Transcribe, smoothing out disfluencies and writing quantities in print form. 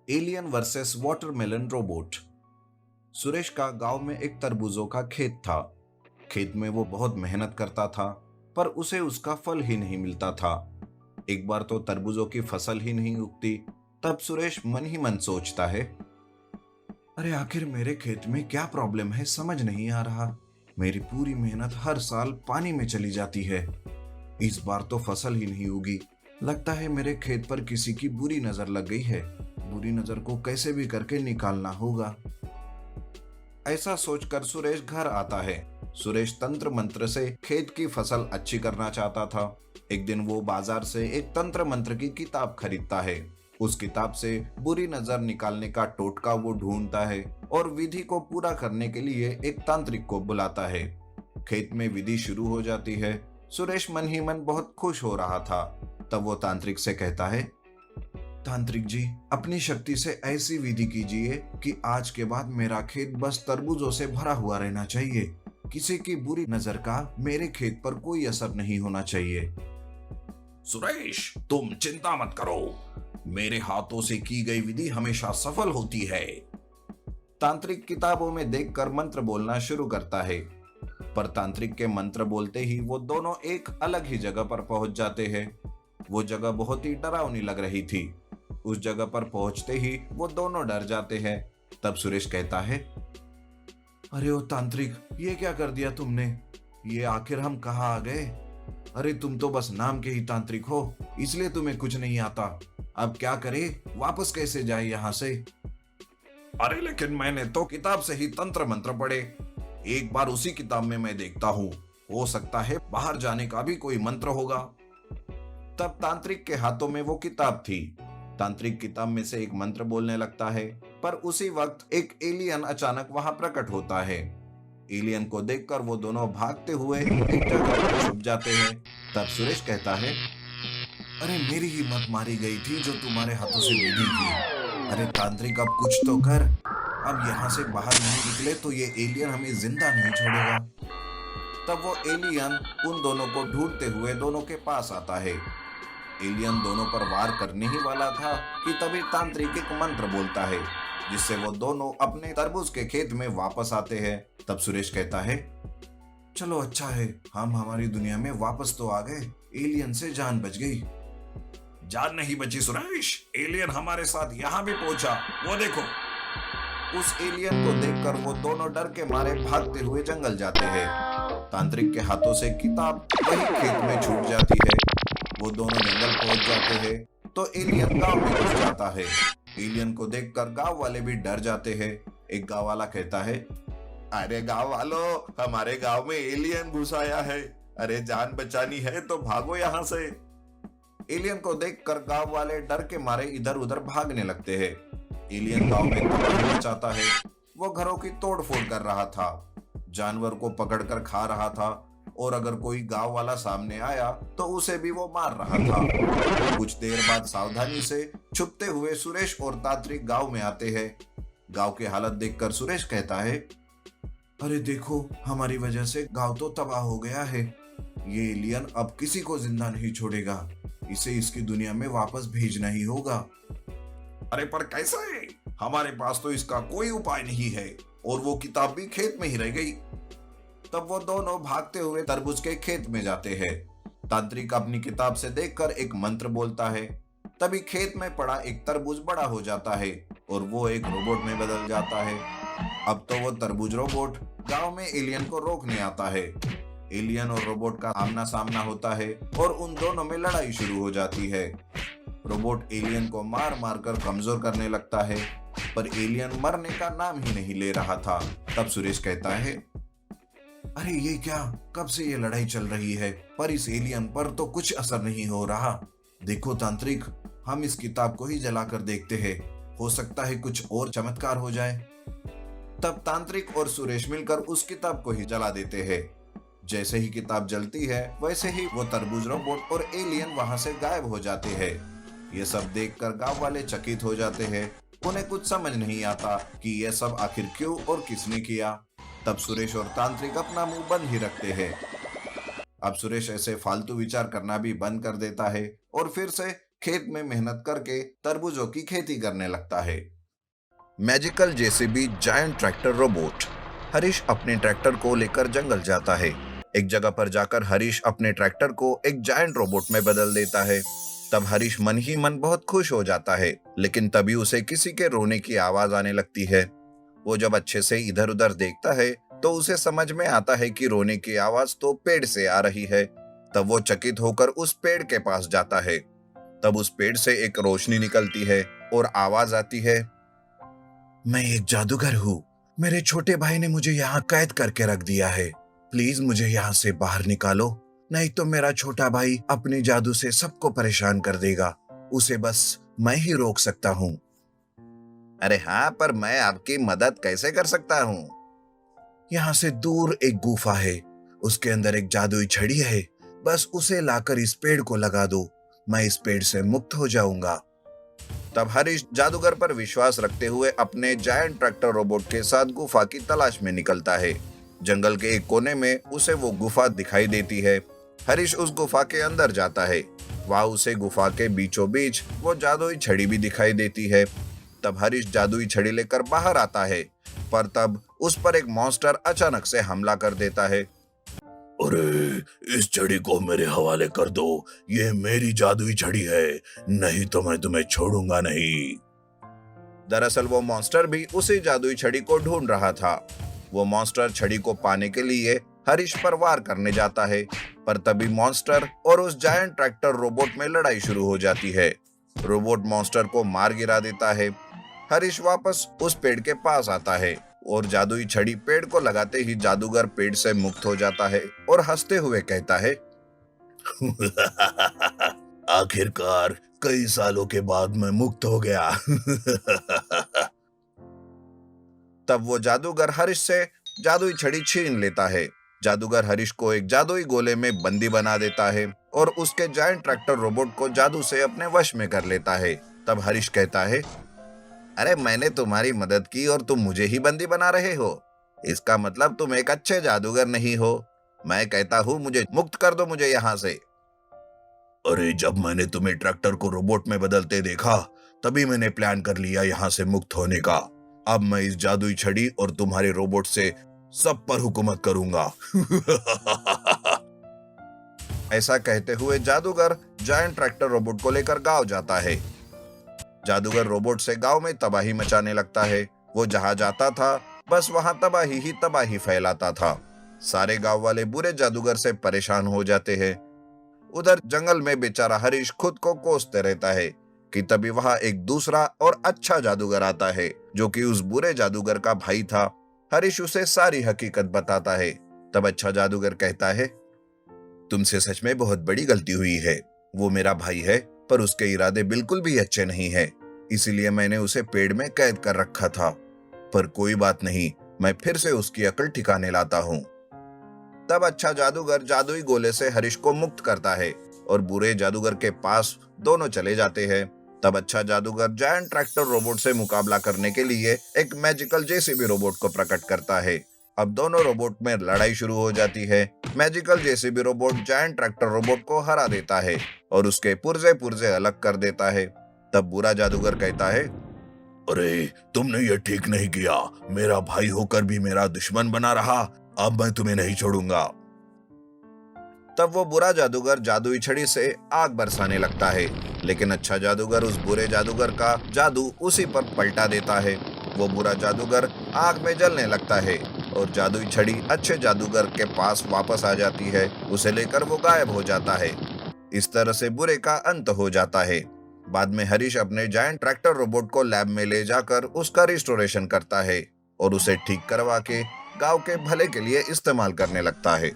Alien versus watermelon robot. Suresh का गांव में एक तरबूजों का खेत था। खेत में वो बहुत मेहनत करता था, पर उसे उसका फल ही नहीं मिलता था। एक बार तो तरबूजों की फसल ही नहीं उगती। तब सुरेश मन ही मन सोचता है, अरे आखिर मेरे खेत में क्या प्रॉब्लम है, समझ नहीं आ रहा। मेरी पूरी मेहनत हर साल पानी में चली जाती है। इस बार तो फसल ही नहीं उगी। लगता है मेरे खेत पर किसी की बुरी नजर लग गई है। बुरी नजर को कैसे भी करके निकालना होगा। ऐसा सोचकर सुरेश घर आता है। सुरेश तंत्र मंत्र से खेत की फसल अच्छी करना चाहता था। एक दिन वो बाजार से एक तंत्र मंत्र की किताब खरीदता है। उस किताब से बुरी नजर निकालने का टोटका वो ढूंढता है और विधि को पूरा करने के लिए एक तांत्रिक को बुलाता है। खेत में विधि शुरू हो जाती है। सुरेश मन ही मन बहुत खुश हो रहा था। तब वो तांत्रिक से कहता है, तांत्रिक जी, अपनी शक्ति से ऐसी विधि कीजिए कि आज के बाद मेरा खेत बस तरबूजों से भरा हुआ रहना चाहिए। किसी की बुरी नजर का मेरे खेत पर कोई असर नहीं होना चाहिए। सुरेश, तुम चिंता मत करो। मेरे हाथों से की गई विधि हमेशा सफल होती है। तांत्रिक किताबों में देखकर मंत्र बोलना शुरू करता है, पर तांत्रिक के मंत्र बोलते ही वो दोनों एक अलग ही जगह पर पहुंच जाते हैं। वो जगह बहुत ही डरावनी लग रही थी। उस जगह पर पहुंचते ही वो दोनों डर जाते हैं। तब सुरेश कहता है, अरे ओ तांत्रिक, ये क्या कर दिया तुमने? ये आखिर हम कहाँ आ गए? अरे तुम तो बस नाम के ही तांत्रिक हो, इसलिए तुम्हें कुछ नहीं आता। अब क्या करे, वापस कैसे जाए यहाँ से? अरे लेकिन मैंने तो किताब से ही तंत्र मंत्र पढ़े। एक बार उसी किताब में मैं देखता हूँ। हो सकता है बाहर जाने का भी कोई मंत्र होगा। तब तांत्रिक के हाथों में वो किताब थी। तांत्रिक किताब में से एक मंत्र बोलने लगता है, पर उसी वक्त एक एलियन अचानक वहां प्रकट होता है। एलियन को देखकर वो दोनों भागते हुए एक जगह पर छुप जाते हैं। तब सुरेश कहता है, अरे मेरी हिम्मत मारी गई थी जो तुम्हारे हाथों से विधि की। अरे तांत्रिक, अब कुछ तो कर। अब यहाँ से बाहर नहीं निकले तो ये एलियन हमें जिंदा नहीं छोड़ेगा। तब वो एलियन उन दोनों को ढूंढते हुए दोनों के पास आता है। एलियन दोनों पर वार करने ही वाला था कि तभी तांत्रिक एक मंत्र बोलता है, जिससे वो दोनों अपने तरबूज के खेत में वापस आते हैं। तब सुरेश कहता है, चलो अच्छा है, हम हमारी दुनिया में वापस तो आ गए। एलियन से जान बच गई। जान नहीं बची सुरेश, एलियन हमारे साथ यहाँ भी पहुंचा। वो देखो। उस एलियन को देखकर वो दोनों डर के मारे भागते हुए जंगल जाते हैं। तांत्रिक के हाथों से किताब वही खेत में छूट जाती है। वो दोनों जंगल पहुंच जाते हैं तो एलियन गांव में घुस जाता है। एलियन को देखकर गांव वाले भी डर जाते हैं। एक गांव वाला कहता है, अरे गांव वालों, हमारे गांव में एलियन घुस आया है। अरे जान बचानी है तो भागो यहाँ से। एलियन को देखकर गांव वाले डर के मारे इधर उधर भागने लगते हैं। एलियन गांव में तबाही मचाता है। वो घरों की तोड़फोड़ कर रहा था, जानवर को पकड़कर खा रहा था, और अगर कोई गांव वाला सामने आया तो उसे भी वो मार रहा था। कुछ देर बाद सावधानी से छुपते हुए सुरेश और तांत्रिक गांव में आते हैं। गांव की हालत देखकर सुरेश कहता है, अरे देखो, हमारी वजह से गांव तो तबाह हो गया है। ये एलियन अब किसी को जिंदा नहीं छोड़ेगा। इसे इसकी दुनिया में वापस भेजना ही होगा। अरे पर कैसे? हमारे पास तो इसका कोई उपाय नहीं है, और वो किताब भी खेत में ही रह गई। तब वो दोनों भागते हुए तरबूज के खेत में जाते हैं। तांत्रिक अपनी किताब से देखकर एक मंत्र बोलता है। तभी खेत में पड़ा एक तरबूज बड़ा हो जाता है और वो एक रोबोट में बदल जाता है। अब तो वो तरबूज रोबोट गांव में एलियन को रोकने आता है। एलियन और रोबोट का आमना सामना होता है और उन दोनों में लड़ाई शुरू हो जाती है। रोबोट एलियन को मार मार कर कमजोर करने लगता है, पर एलियन मरने का नाम ही नहीं ले रहा था। तब सुरेश कहता है, अरे ये क्या, कब से ये लड़ाई चल रही है, पर इस एलियन पर तो कुछ असर नहीं हो रहा। देखो तांत्रिक, हम इस किताब को ही जलाकर देखते हैं, हो सकता है कुछ और चमत्कार हो जाए। तब तांत्रिक और सुरेश मिलकर उस किताब को ही जला देते हैं। जैसे ही किताब जलती है, वैसे ही वो तरबूज रोबोट और एलियन वहां से गायब हो जाते हैं। ये सब देखकर गांव वाले चकित हो जाते हैं। उन्हें कुछ समझ नहीं आता कि यह सब आखिर क्यों और किसने किया। तब सुरेश और तांत्रिक अपना मुंह बंद ही रखते हैं। अब सुरेश ऐसे फालतू विचार करना भी बंद कर देता है और फिर से खेत में मेहनत करके तरबूजों की खेती करने लगता है। Magical JCB giant tractor robot. Harish अपने ट्रैक्टर को लेकर जंगल जाता है। एक जगह पर जाकर हरीश अपने ट्रैक्टर को एक जायंट रोबोट में बदल देता है। तब हरीश मन ही मन बहुत खुश हो जाता है, लेकिन तभी उसे किसी के रोने की आवाज आने लगती है। वो जब अच्छे से इधर उधर देखता है तो उसे समझ में आता है कि रोने की आवाज तो पेड़ से आ रही है। तब वो चकित होकर उस पेड़ के पास जाता है। तब उस पेड़ से एक रोशनी निकलती है और आवाज आती है, मैं एक जादूगर हूँ। मेरे छोटे भाई ने मुझे यहाँ कैद करके रख दिया है। प्लीज मुझे यहाँ से बाहर निकालो, नहीं तो मेरा छोटा भाई अपने जादू से सबको परेशान कर देगा। उसे बस मैं ही रोक सकता हूँ। अरे हाँ, पर मैं आपकी मदद कैसे कर सकता हूँ? यहाँ से दूर एक गुफा है, उसके अंदर एक जादुई छड़ी है। बस उसे लाकर इस पेड़ को लगा दो, मैं इस पेड़ से मुक्त हो जाऊंगा। तब हरीश जादूगर पर विश्वास रखते हुए अपने जायंट ट्रैक्टर रोबोट के साथ गुफा की तलाश में निकलता है। जंगल के एक कोने में उसे वो गुफा दिखाई देती है। हरीश उस गुफा के अंदर जाता है। वहां उसे गुफा के बीचों बीच वो जादुई छड़ी भी दिखाई देती है। तब हरीश जादुई छड़ी लेकर बाहर आता है, पर तब उस पर एक मॉन्स्टर अचानक से हमला कर देता है। अरे, इस छड़ी को मेरे हवाले कर दो, ये मेरी जादुई छड़ी है, नहीं तो मैं तुम्हें छोड़ूंगा नहीं। दरअसल वो मॉन्स्टर भी उसी जादुई छड़ी को ढूंढ रहा था। वो मॉन्स्टर छड़ी को पाने के लिए हरीश पर वार करने जाता है, पर तभी मॉन्स्टर और उस जायंट ट्रैक्टर रोबोट में लड़ाई शुरू हो जाती है। रोबोट मॉन्स्टर को मार गिरा देता है। हरीश वापस उस पेड़ के पास आता है और जादुई छड़ी पेड़ को लगाते ही जादूगर पेड़ से मुक्त हो जाता है और हंसते हुए कहता है, आखिरकार कई सालों के बाद मैं मुक्त हो गया। तब वो जादूगर हरीश से जादुई छड़ी छीन लेता है। जादूगर हरीश को एक जादुई गोले में बंदी बना देता है और उसके जायंट ट्रैक्टर रोबोट को जादू से अपने वश में कर लेता है। तब हरीश कहता है, अरे मैंने तुम्हारी मदद की और तुम मुझे ही बंदी बना रहे हो? इसका मतलब तुम एक अच्छे जादूगर नहीं हो। मैं कहता हूँ मुझे मुक्त कर दो, मुझे यहाँ से। अरे, जब मैंने तुम्हें ट्रैक्टर को रोबोट में बदलते देखा, तभी मैंने प्लान कर लिया यहाँ से मुक्त होने का। अब मैं इस जादुई छड़ी और तुम्हारे रोबोट से सब पर हुकूमत करूंगा। ऐसा कहते हुए जादूगर जायंट ट्रैक्टर रोबोट को लेकर गांव जाता है। जादूगर रोबोट से गांव में तबाही मचाने लगता है। वो जहां जाता था बस वहां तबाही ही तबाही फैलाता था। सारे गांव वाले बुरे जादूगर से परेशान हो जाते हैं। उधर जंगल में बेचारा हरीश खुद को कोसते रहता है कि तभी वहां एक दूसरा और अच्छा जादूगर आता है, जो कि उस बुरे जादूगर का भाई था। हरीश उसे सारी हकीकत बताता है। तब अच्छा जादूगर कहता है, तुमसे सच में बहुत बड़ी गलती हुई है। वो मेरा भाई है, पर उसके इरादे बिल्कुल भी अच्छे नहीं है, इसीलिए मैंने उसे पेड़ में कैद कर रखा था। पर कोई बात नहीं, मैं फिर से उसकी अकल ठिकाने लाता हूँ। तब अच्छा जादूगर जादुई गोले से हरीश को मुक्त करता है और बुरे जादूगर के पास दोनों चले जाते हैं। तब अच्छा जादूगर जायंट ट्रैक्टर रोबोट से मुकाबला करने के लिए एक मैजिकल जेसीबी रोबोट को प्रकट करता है। अब दोनों रोबोट में लड़ाई शुरू हो जाती है। Magical JCB robot giant tractor robot को हरा देता है और उसके पुर्जे पुर्जे अलग कर देता है। तब बुरा जादूगर कहता है, अरे, तुमने ये ठीक नहीं किया। मेरा भाई होकर भी मेरा दुश्मन बना रहा। अब मैं तुम्हें नहीं छोड़ूंगा। तब वो बुरा जादूगर जादुई छड़ी से आग बरसाने लगता है, लेकिन अच्छा जादूगर उस बुरे जादूगर का जादू उसी पर पलटा देता है। वो बुरा जादूगर आग में जलने लगता है और जादुई छड़ी अच्छे जादूगर के पास वापस आ जाती है। उसे लेकर वो गायब हो जाता है। इस तरह से बुरे का अंत हो जाता है। बाद में हरीश अपने जायंट ट्रैक्टर रोबोट को लैब में ले जाकर उसका रिस्टोरेशन करता है और उसे ठीक करवा के गांव के भले के लिए इस्तेमाल करने लगता है।